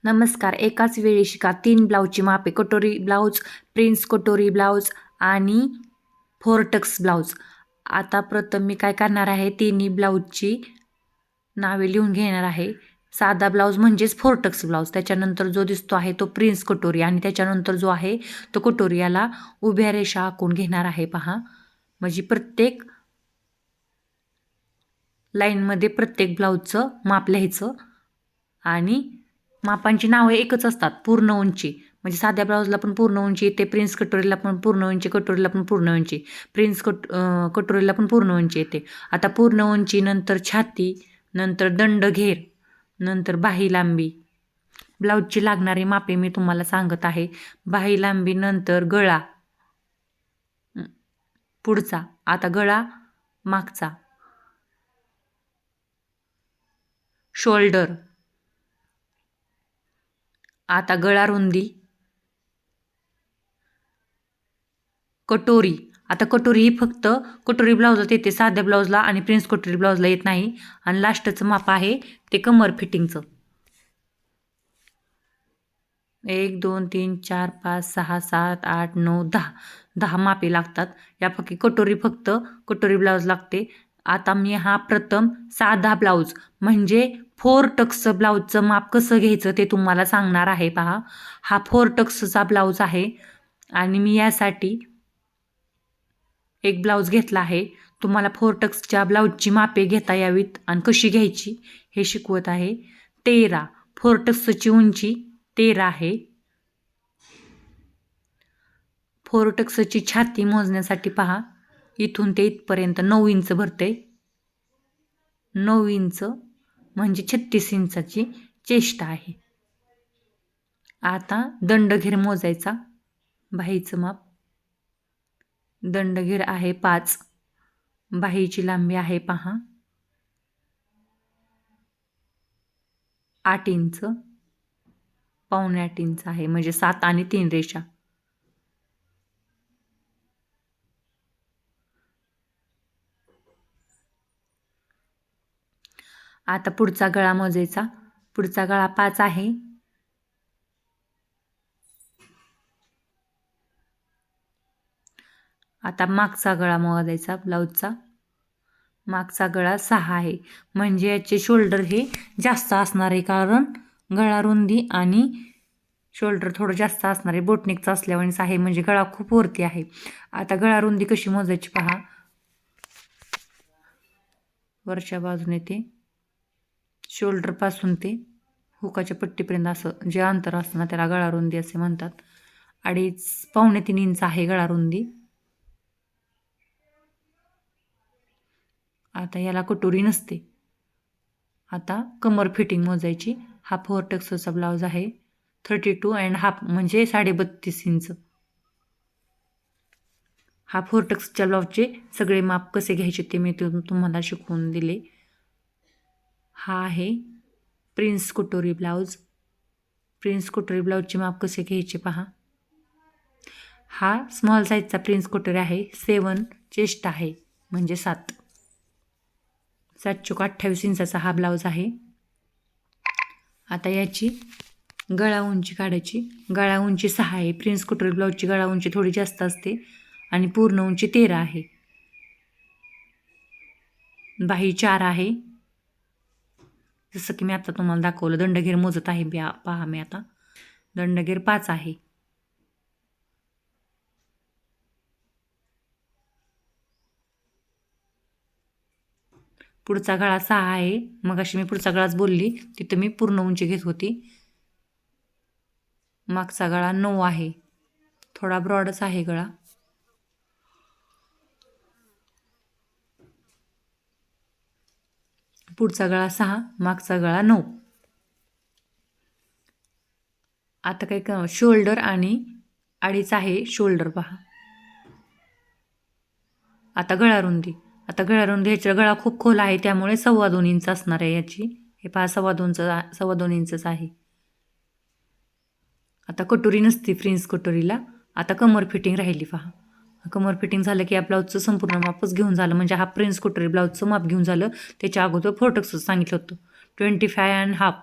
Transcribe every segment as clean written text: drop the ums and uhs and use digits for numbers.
नमस्कार. एकाच वेळी शिका 3 ब्लाऊजची मापे. कटोरी ब्लाऊज, प्रिन्स कटोरी ब्लाऊज आणि फोरटक्स ब्लाऊज. आता प्रथम मी काय करणार आहे, तिन्ही ब्लाऊजची नावे लिहून घेणार आहे. साधा ब्लाऊज म्हणजेच फोरटक्स ब्लाऊज, त्याच्यानंतर जो दिसतो आहे तो प्रिन्स कटोरी आणि त्याच्यानंतर जो आहे तो कटोरी. याला उभ्या रेषा आखून घेणार आहे. पहा, म्हणजे प्रत्येक लाईनमध्ये प्रत्येक ब्लाऊजचं माप लिहायचं आणि मापांची नावं एकच असतात. पूर्ण उंची म्हणजे साध्या ब्लाऊजला पण पूर्ण उंची येते, प्रिन्स कटोरीला पण पूर्ण उंची, कटोरीला पण पूर्ण उंची, कटोरीला पण पूर्ण उंची येते. आता पूर्ण उंची नंतर छाती, नंतर दंडघेर, नंतर बाही लांबी. ब्लाऊजची लागणारी मापे मी तुम्हाला सांगत आहे. बाही लांबी, नंतर गळा पुढचा, आता गळा मागचा, शोल्डर, आता गळा रुंदी, कटोरी. आता कटोरी ही फक्त कटोरी ब्लाऊजला येते, साध्या ब्लाऊजला आणि प्रिन्स कटोरी ब्लाऊजला येत नाही. आणि लास्टचं माप आहे ते कमर फिटिंगचं. 1 2 3 4 5 6 7 8 9 10 मापे लागतात. यापैकी कटोरी फक्त कटोरी ब्लाऊज लागते. आता मी हा प्रथम साधा ब्लाऊज म्हणजे फोर टक्स ब्लाऊजचं माप कसं घ्यायचं ते तुम्हाला सांगणार आहे. पहा, हा फोर टक्सचा ब्लाऊज आहे आणि मी यासाठी एक ब्लाऊज घेतला आहे. तुम्हाला फोर टक्सच्या ब्लाऊजची मापे घेता यावीत आणि कशी घ्यायची हे शिकवत आहे. 13 फोर टक्सची उंची 13 आहे. फोर टक्सची छाती मोजण्यासाठी पहा, इथून ते इथपर्यंत 9 इंच भरते. 9 इंच म्हणजे 36 इंचाची चेष्ट आहे. आता दंडघेर मोजायचा. बाहीचं माप, दंडघेर आहे 5. बाहीची लांबी आहे पहा 8 इंच, पावणे 8 इंच आहे, म्हणजे 7 आणि 3 रेषा. आता पुढचा गळा मोजायचा. पुढचा गळा 5 आहे. आता मागचा गळा मोजायचा ब्लाऊजचा. मागचा गळा 6 आहे, म्हणजे याचे शोल्डर हे जास्त असणार आहे, कारण गळा रुंदी आणि शोल्डर थोडं जास्त असणार आहे. बोटनिकचा असल्यामुळेच आहे, म्हणजे गळा खूप वरती आहे. आता गळा रुंदी कशी मोजायची पहा, वरच्या बाजूने ते शोल्डरपासून ते हुकाच्या पट्टीपर्यंत असं जे अंतर असतं ना त्याला गळा रुंदी असे म्हणतात. 2.5 पावणे 3 इंच आहे गळा रुंदी. आता याला कटोरी नसते. आता कमर फिटिंग मोजायची. हा फोर टक्सचा ब्लाऊज आहे. 32.5 म्हणजे 32.5 इंच. हा फोर टक्सच्या ब्लाऊजचे सगळे माप कसे घ्यायचे ते मी तुम्हाला शिकवून दिले. हा आहे प्रिन्स कटोरी ब्लाऊज. प्रिन्स कटोरी ब्लाऊजचे माप कसे घ्यायचे पहा. हा स्मॉल साईजचा प्रिन्स कटोरी आहे. 7 चेस्ट आहे, म्हणजे 7. 7×28 इंचाचा हा ब्लाऊज आहे. आता याची गळा उंची काढायची. गळा उंची 6 आहे. प्रिन्स कटोरी ब्लाऊजची गळा उंची थोडी जास्त असते आणि पूर्ण उंची 13 आहे. बाही 4 आहे, जसं की मी आता तुम्हाला दाखवलं. दंडघेर मोजत आहे पहा मी आता. दंडघेर 5 आहे. पुढचा गळा 6 आहे. मगाशी मी पुढचा गळाच बोलली, तिथं मी पूर्ण उंची घेत होती. मागचा गळा 9 आहे, थोडा ब्रॉडच आहे गळा. पुढचा गळा 6, मागचा गळा 9. आता काय शोल्डर आणि 2.5 आहे शोल्डर पहा. आता गळा रुंदी. आता गळा रुंदी ह्याचा गळा खूप खोल आहे, त्यामुळे 2.25 इंच असणार आहे याची. हे पहा 2.25 इंचच आहे. आता कटोरी नसते प्रिन्स कटोरीला. आता कमर फिटिंग राहिली पहा. कमर फिटिंग झालं की या ब्लाऊजचं संपूर्ण मापच घेऊन झालं, म्हणजे हा प्रिन्स कटोरी ब्लाऊजचं माप घेऊन झालं. त्याच्या अगोदर फोर टक्सचं सांगितलं होतं 25.5.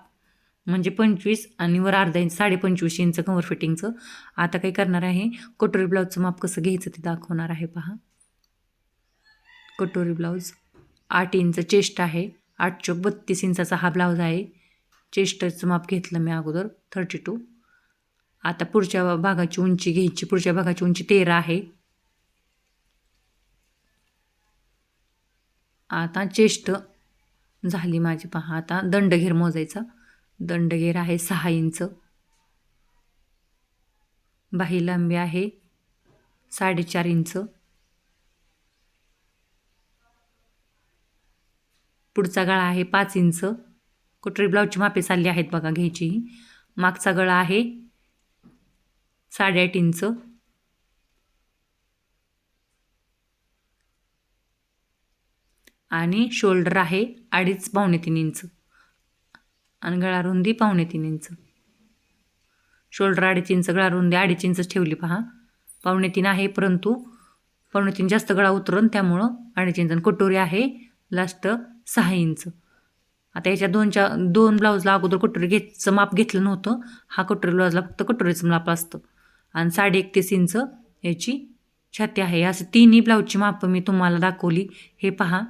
म्हणजे 25 आणि वर अर्धा इंच 25.5 इंच कमर फिटिंगचं. आता काय करणार आहे, कटोरी ब्लाऊजचं माप कसं घ्यायचं ते दाखवणार आहे पहा. कटोरी ब्लाऊज 8 इंच चेस्ट आहे. 8 चौक 32 इंचाचा हा ब्लाऊज आहे. चेस्टचं माप घेतलं मी अगोदर 32. आता पुढच्या भागाची उंची घ्यायची. पुढच्या भागाची उंची 13 आहे. आता चेस्ट झाली माझी पहा. आता दंडघेर मोजायचा. दंडघेर आहे 6 इंच. बाही लांबी आहे 4.5 इंच. पुढचा गळा आहे 5 इंच. कटोरी ब्लाऊजची मापे चालली आहेत बघा घ्यायची. मागचा गळा आहे 8.5 इंच. आणि शोल्डर आहे 2.5 पावणे 3 इंच. आणि गळा रुंदी 2.25 इंच. शोल्डर 2.5 इंच, गळा रुंदी 2.5 इंच ठेवली पहा. 2.25 आहे, परंतु 2.25 जास्त गळा उतरण, त्यामुळं 2.5 इंच. आणि कटोरी आहे लास्ट 6 इंच. आता याच्या दोन ब्लाऊजला अगोदर कटोरी माप घेतलं नव्हतं. हा कटोरी ब्लाऊजला फक्त कटोरीचं माप असतं. आणि 31.5 इंच याची छाती आहे. असं तिन्ही ब्लाऊजची मापं मी तुम्हाला दाखवली. हे पहा,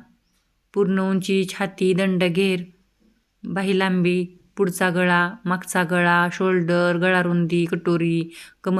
पूर्ण उंची, छाती, दंडघेर, बाही लांबी, पुढचा गळा, मागचा गळा, शोल्डर, गळा रुंदी, कटोरी, कमर